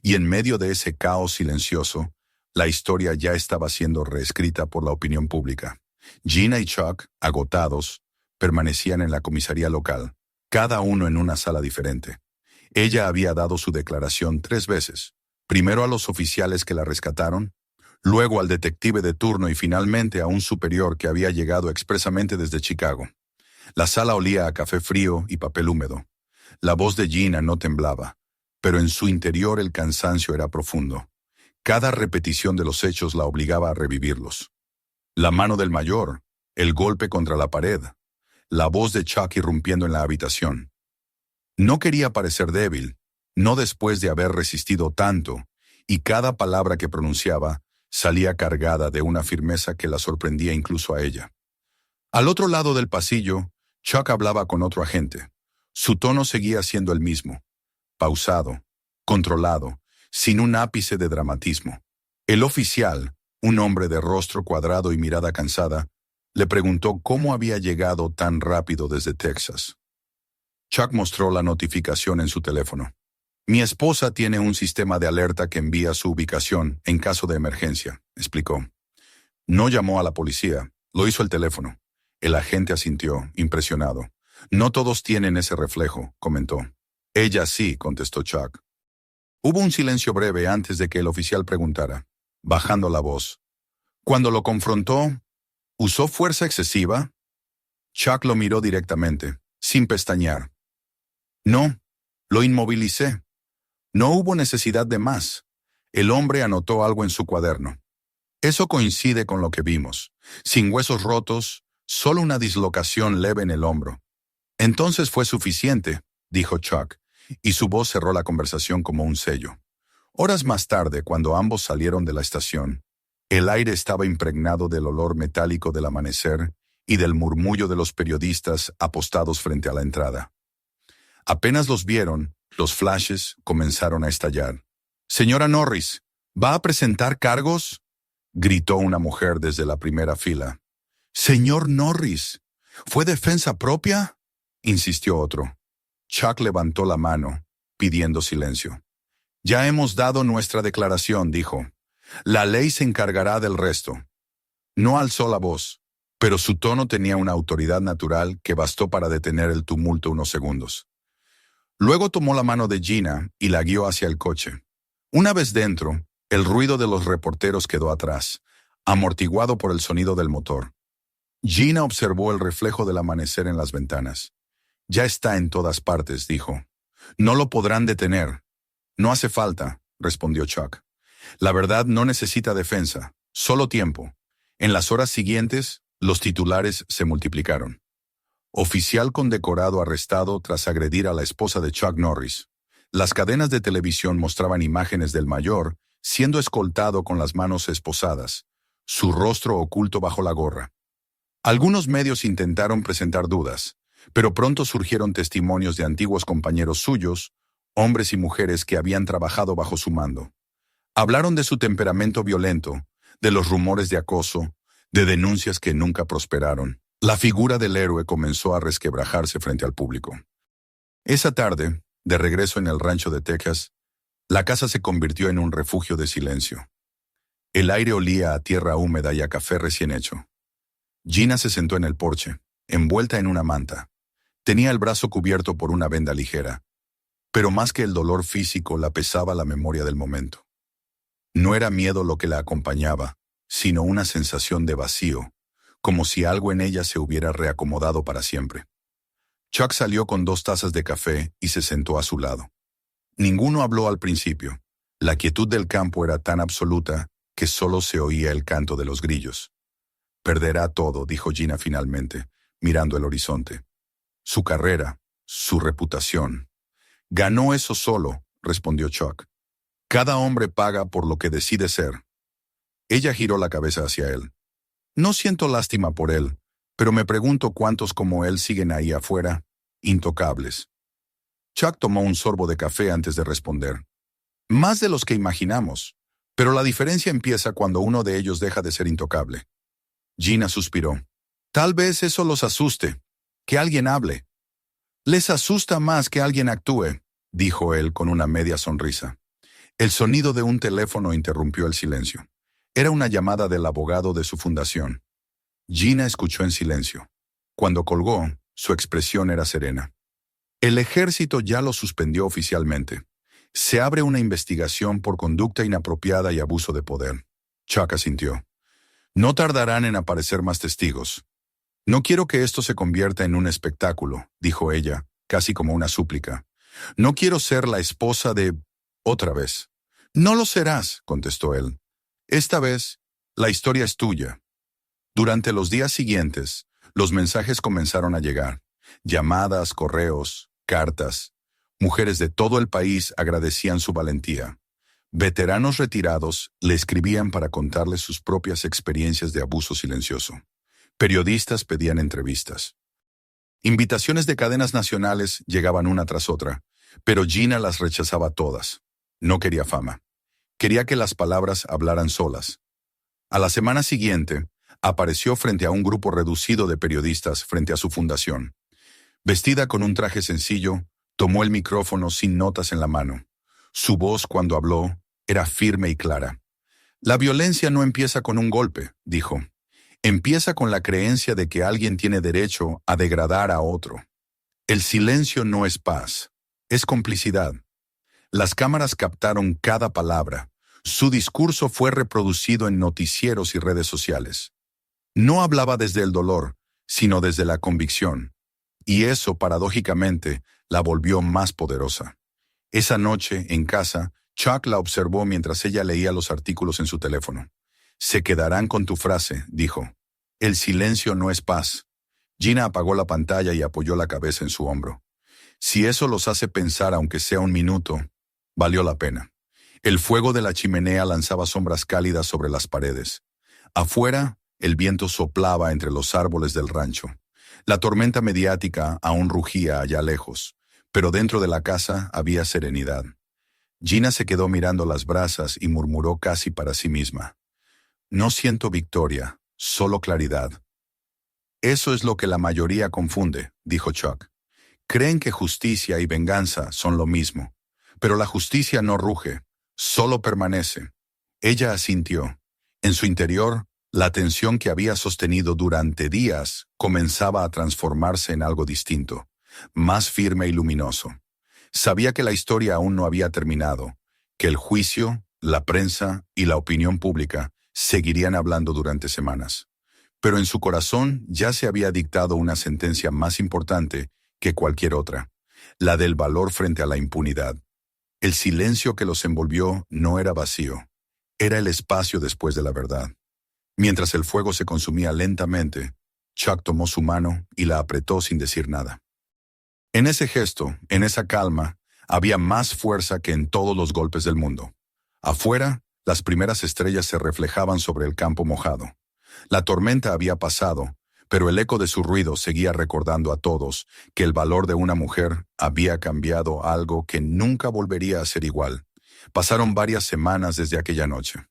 y en medio de ese caos silencioso, la historia ya estaba siendo reescrita por la opinión pública. Gina y Chuck, agotados, permanecían en la comisaría local, cada uno en una sala diferente. Ella había dado su declaración 3 veces, primero a los oficiales que la rescataron, luego al detective de turno y finalmente a un superior que había llegado expresamente desde Chicago. La sala olía a café frío y papel húmedo. La voz de Gina no temblaba, pero en su interior el cansancio era profundo. Cada repetición de los hechos la obligaba a revivirlos. La mano del mayor, el golpe contra la pared, la voz de Chuck irrumpiendo en la habitación. No quería parecer débil, no después de haber resistido tanto, y cada palabra que pronunciaba salía cargada de una firmeza que la sorprendía incluso a ella. Al otro lado del pasillo, Chuck hablaba con otro agente. Su tono seguía siendo el mismo, pausado, controlado, sin un ápice de dramatismo. El oficial, un hombre de rostro cuadrado y mirada cansada, le preguntó cómo había llegado tan rápido desde Texas. Chuck mostró la notificación en su teléfono. «Mi esposa tiene un sistema de alerta que envía su ubicación en caso de emergencia», explicó. No llamó a la policía, lo hizo el teléfono. El agente asintió, impresionado. «No todos tienen ese reflejo», comentó. «Ella sí», contestó Chuck. Hubo un silencio breve antes de que el oficial preguntara, bajando la voz. «Cuando lo confrontó, ¿usó fuerza excesiva? Chuck lo miró directamente, sin pestañear. No, lo inmovilicé. No hubo necesidad de más. El hombre anotó algo en su cuaderno. Eso coincide con lo que vimos. Sin huesos rotos, solo una dislocación leve en el hombro. Entonces fue suficiente, dijo Chuck, y su voz cerró la conversación como un sello. Horas más tarde, cuando ambos salieron de la estación, el aire estaba impregnado del olor metálico del amanecer y del murmullo de los periodistas apostados frente a la entrada. Apenas los vieron, los flashes comenzaron a estallar. «Señora Norris, ¿va a presentar cargos?», gritó una mujer desde la primera fila. «Señor Norris, ¿fue defensa propia?», insistió otro. Chuck levantó la mano, pidiendo silencio. «Ya hemos dado nuestra declaración», dijo. «La ley se encargará del resto». No alzó la voz, pero su tono tenía una autoridad natural que bastó para detener el tumulto unos segundos. Luego tomó la mano de Gina y la guió hacia el coche. Una vez dentro, el ruido de los reporteros quedó atrás, amortiguado por el sonido del motor. Gina observó el reflejo del amanecer en las ventanas. «Ya está en todas partes», dijo. «No lo podrán detener». «No hace falta», respondió Chuck. «La verdad no necesita defensa, solo tiempo». En las horas siguientes, los titulares se multiplicaron. Oficial condecorado arrestado tras agredir a la esposa de Chuck Norris. Las cadenas de televisión mostraban imágenes del mayor siendo escoltado con las manos esposadas, su rostro oculto bajo la gorra. Algunos medios intentaron presentar dudas, pero pronto surgieron testimonios de antiguos compañeros suyos, hombres y mujeres que habían trabajado bajo su mando. Hablaron de su temperamento violento, de los rumores de acoso, de denuncias que nunca prosperaron. La figura del héroe comenzó a resquebrajarse frente al público. Esa tarde, de regreso en el rancho de Texas, la casa se convirtió en un refugio de silencio. El aire olía a tierra húmeda y a café recién hecho. Gina se sentó en el porche, envuelta en una manta. Tenía el brazo cubierto por una venda ligera, pero más que el dolor físico la pesaba la memoria del momento. No era miedo lo que la acompañaba, sino una sensación de vacío, como si algo en ella se hubiera reacomodado para siempre. Chuck salió con 2 tazas de café y se sentó a su lado. Ninguno habló al principio. La quietud del campo era tan absoluta que solo se oía el canto de los grillos. «Perderá todo», dijo Gina finalmente, mirando el horizonte. «Su carrera, su reputación». «Ganó eso solo», respondió Chuck. «Cada hombre paga por lo que decide ser». Ella giró la cabeza hacia él. «No siento lástima por él, pero me pregunto cuántos como él siguen ahí afuera, intocables». Chuck tomó un sorbo de café antes de responder. «Más de los que imaginamos, pero la diferencia empieza cuando uno de ellos deja de ser intocable». Gina suspiró. «Tal vez eso los asuste, que alguien hable». «Les asusta más que alguien actúe», dijo él con una media sonrisa. El sonido de un teléfono interrumpió el silencio. Era una llamada del abogado de su fundación. Gina escuchó en silencio. Cuando colgó, su expresión era serena. «El ejército ya lo suspendió oficialmente. Se abre una investigación por conducta inapropiada y abuso de poder». Chuck asintió. «No tardarán en aparecer más testigos». «No quiero que esto se convierta en un espectáculo», dijo ella, casi como una súplica. «No quiero ser la esposa de... otra vez». «No lo serás», contestó él. «Esta vez, la historia es tuya». Durante los días siguientes, los mensajes comenzaron a llegar. Llamadas, correos, cartas. Mujeres de todo el país agradecían su valentía. Veteranos retirados le escribían para contarle sus propias experiencias de abuso silencioso. Periodistas pedían entrevistas. Invitaciones de cadenas nacionales llegaban una tras otra, pero Gina las rechazaba todas. No quería fama. Quería que las palabras hablaran solas. A la semana siguiente, apareció frente a un grupo reducido de periodistas frente a su fundación. Vestida con un traje sencillo, tomó el micrófono sin notas en la mano. Su voz, cuando habló, era firme y clara. «La violencia no empieza con un golpe», dijo. «Empieza con la creencia de que alguien tiene derecho a degradar a otro. El silencio no es paz, es complicidad». Las cámaras captaron cada palabra. Su discurso fue reproducido en noticieros y redes sociales. No hablaba desde el dolor, sino desde la convicción. Y eso, paradójicamente, la volvió más poderosa. Esa noche, en casa, Chuck la observó mientras ella leía los artículos en su teléfono. «Se quedarán con tu frase», dijo. «El silencio no es paz». Gina apagó la pantalla y apoyó la cabeza en su hombro. Si eso los hace pensar, aunque sea un minuto, valió la pena. El fuego de la chimenea lanzaba sombras cálidas sobre las paredes. Afuera, el viento soplaba entre los árboles del rancho. La tormenta mediática aún rugía allá lejos, pero dentro de la casa había serenidad. Gina se quedó mirando las brasas y murmuró casi para sí misma. «No siento victoria, solo claridad». «Eso es lo que la mayoría confunde», dijo Chuck. «Creen que justicia y venganza son lo mismo, pero la justicia no ruge, solo permanece». Ella asintió. En su interior, la tensión que había sostenido durante días comenzaba a transformarse en algo distinto, más firme y luminoso. Sabía que la historia aún no había terminado, que el juicio, la prensa y la opinión pública seguirían hablando durante semanas. Pero en su corazón ya se había dictado una sentencia más importante que cualquier otra, la del valor frente a la impunidad. El silencio que los envolvió no era vacío, era el espacio después de la verdad. Mientras el fuego se consumía lentamente, Chuck tomó su mano y la apretó sin decir nada. En ese gesto, en esa calma, había más fuerza que en todos los golpes del mundo. Afuera, las primeras estrellas se reflejaban sobre el campo mojado. La tormenta había pasado, pero el eco de su ruido seguía recordando a todos que el valor de una mujer había cambiado a algo que nunca volvería a ser igual. Pasaron varias semanas desde aquella noche.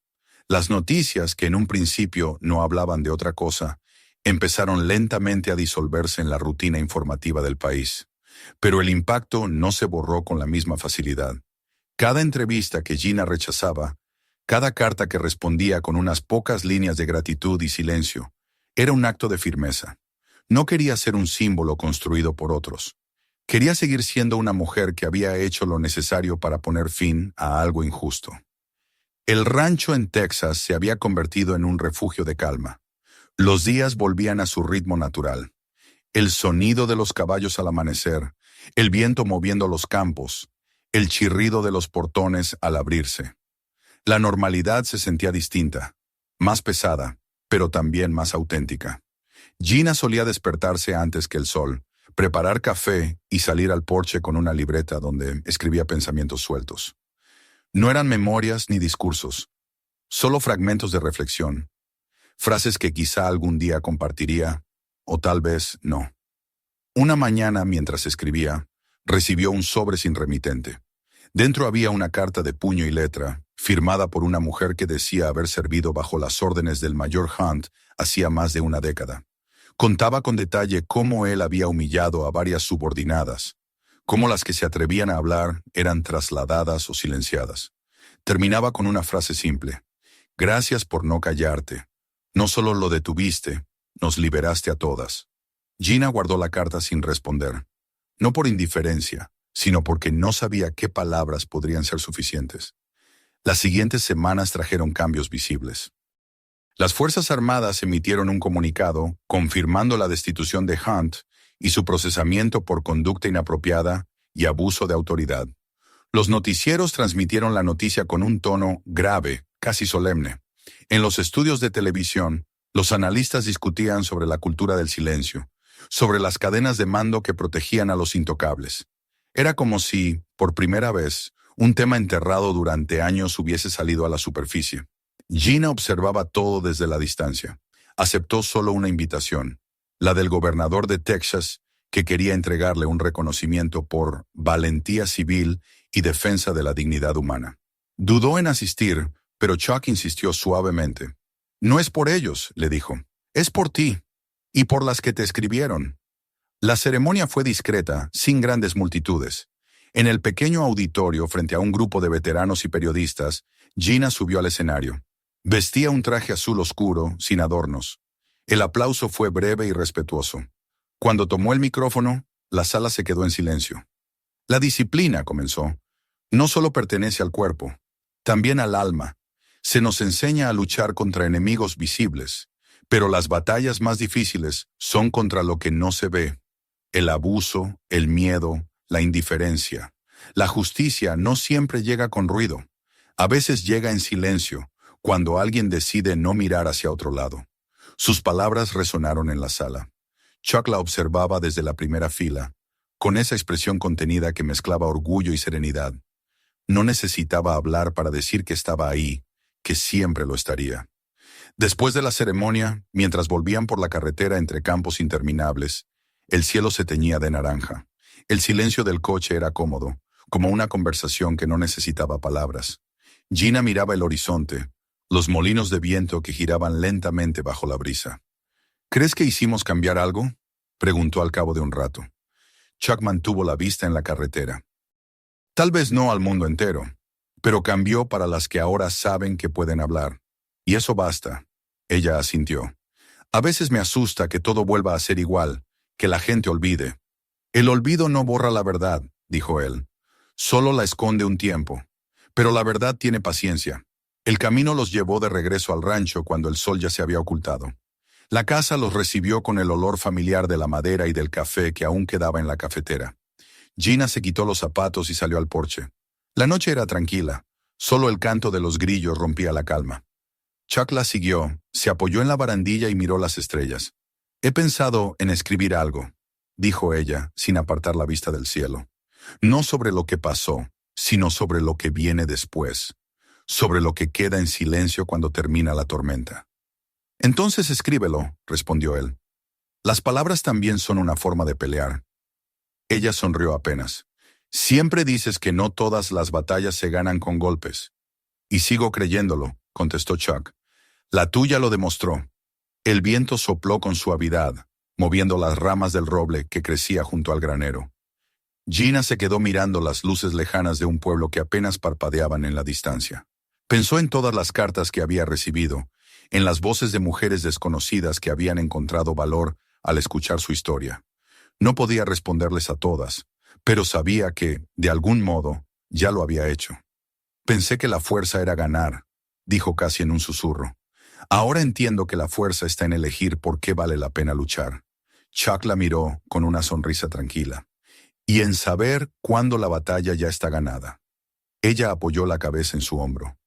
Las noticias, que en un principio no hablaban de otra cosa, empezaron lentamente a disolverse en la rutina informativa del país. Pero el impacto no se borró con la misma facilidad. Cada entrevista que Gina rechazaba, cada carta que respondía con unas pocas líneas de gratitud y silencio, era un acto de firmeza. No quería ser un símbolo construido por otros. Quería seguir siendo una mujer que había hecho lo necesario para poner fin a algo injusto. El rancho en Texas se había convertido en un refugio de calma. Los días volvían a su ritmo natural. El sonido de los caballos al amanecer, el viento moviendo los campos, el chirrido de los portones al abrirse. La normalidad se sentía distinta, más pesada, pero también más auténtica. Gina solía despertarse antes que el sol, preparar café y salir al porche con una libreta donde escribía pensamientos sueltos. No eran memorias ni discursos, solo fragmentos de reflexión, frases que quizá algún día compartiría, o tal vez no. Una mañana, mientras escribía, recibió un sobre sin remitente. Dentro había una carta de puño y letra, firmada por una mujer que decía haber servido bajo las órdenes del mayor Hunt hacía más de una década. Contaba con detalle cómo él había humillado a varias subordinadas, cómo las que se atrevían a hablar eran trasladadas o silenciadas. Terminaba con una frase simple: «Gracias por no callarte. No solo lo detuviste, nos liberaste a todas». Gina guardó la carta sin responder, no por indiferencia, sino porque no sabía qué palabras podrían ser suficientes. Las siguientes semanas trajeron cambios visibles. Las Fuerzas Armadas emitieron un comunicado confirmando la destitución de Hunt y su procesamiento por conducta inapropiada y abuso de autoridad. Los noticieros transmitieron la noticia con un tono grave, casi solemne. En los estudios de televisión, los analistas discutían sobre la cultura del silencio, sobre las cadenas de mando que protegían a los intocables. Era como si, por primera vez, un tema enterrado durante años hubiese salido a la superficie. Gina observaba todo desde la distancia. Aceptó solo una invitación, la del gobernador de Texas, que quería entregarle un reconocimiento por valentía civil y defensa de la dignidad humana. Dudó en asistir, pero Chuck insistió suavemente. «No es por ellos», le dijo, «es por ti, y por las que te escribieron». La ceremonia fue discreta, sin grandes multitudes. En el pequeño auditorio, frente a un grupo de veteranos y periodistas, Gina subió al escenario. Vestía un traje azul oscuro, sin adornos. El aplauso fue breve y respetuoso. Cuando tomó el micrófono, la sala se quedó en silencio. «La disciplina», comenzó, «no solo pertenece al cuerpo, también al alma. Se nos enseña a luchar contra enemigos visibles, Pero las batallas más difíciles son contra lo que no se ve: el abuso, el miedo, la indiferencia. La justicia no siempre llega con ruido. A veces llega en silencio, cuando alguien decide no mirar hacia otro lado. Sus palabras resonaron en la sala. Chuck la observaba desde la primera fila, con esa expresión contenida que mezclaba orgullo y serenidad. No necesitaba hablar para decir que estaba ahí, que siempre lo estaría. Después de la ceremonia, mientras volvían por la carretera entre campos interminables, el cielo se teñía de naranja. El silencio del coche era cómodo, como una conversación que no necesitaba palabras. Gina miraba el horizonte, los molinos de viento que giraban lentamente bajo la brisa. ¿Crees que hicimos cambiar algo?, preguntó al cabo de un rato. Chuck mantuvo la vista en la carretera. Tal vez no al mundo entero, pero cambió para las que ahora saben que pueden hablar. Y eso basta. Ella asintió. A veces me asusta que todo vuelva a ser igual, que la gente olvide. El olvido no borra la verdad, dijo él. Solo la esconde un tiempo. Pero la verdad tiene paciencia. El camino los llevó de regreso al rancho cuando el sol ya se había ocultado. La casa los recibió con el olor familiar de la madera y del café que aún quedaba en la cafetera. Gina se quitó los zapatos y salió al porche. La noche era tranquila. Solo el canto de los grillos rompía la calma. Chuck la siguió, se apoyó en la barandilla y miró las estrellas. He pensado en escribir algo, dijo ella, sin apartar la vista del cielo. No sobre lo que pasó, sino sobre lo que viene después, sobre lo que queda en silencio cuando termina la tormenta. Entonces escríbelo, respondió él. Las palabras también son una forma de pelear. Ella sonrió apenas. Siempre dices que no todas las batallas se ganan con golpes. Y sigo creyéndolo, contestó Chuck. La tuya lo demostró. El viento sopló con suavidad, moviendo las ramas del roble que crecía junto al granero. Gina se quedó mirando las luces lejanas de un pueblo que apenas parpadeaban en la distancia. Pensó en todas las cartas que había recibido, en las voces de mujeres desconocidas que habían encontrado valor al escuchar su historia. No podía responderles a todas, pero sabía que, de algún modo, ya lo había hecho. Pensé que la fuerza era ganar, dijo casi en un susurro. Ahora entiendo que la fuerza está en elegir por qué vale la pena luchar. Chuck la miró con una sonrisa tranquila. Y en saber cuándo la batalla ya está ganada. Ella apoyó la cabeza en su hombro.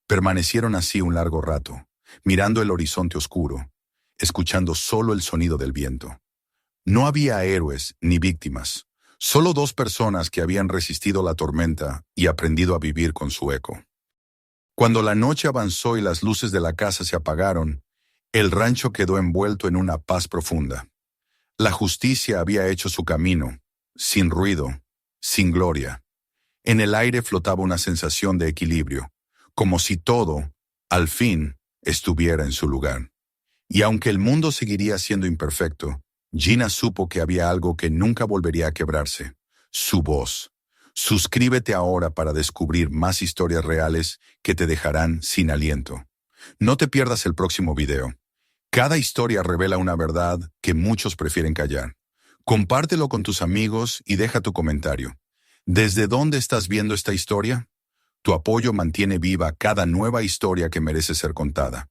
Permanecieron así un largo rato, mirando el horizonte oscuro, escuchando solo el sonido del viento. No había héroes ni víctimas, solo dos personas que habían resistido la tormenta y aprendido a vivir con su eco. Cuando la noche avanzó y las luces de la casa se apagaron, el rancho quedó envuelto en una paz profunda. La justicia había hecho su camino, sin ruido, sin gloria. En el aire flotaba una sensación de equilibrio, como si todo, al fin, estuviera en su lugar. Y aunque el mundo seguiría siendo imperfecto, Gina supo que había algo que nunca volvería a quebrarse: su voz. Suscríbete ahora para descubrir más historias reales que te dejarán sin aliento. No te pierdas el próximo video. Cada historia revela una verdad que muchos prefieren callar. Compártelo con tus amigos y deja tu comentario. ¿Desde dónde estás viendo esta historia? Tu apoyo mantiene viva cada nueva historia que merece ser contada.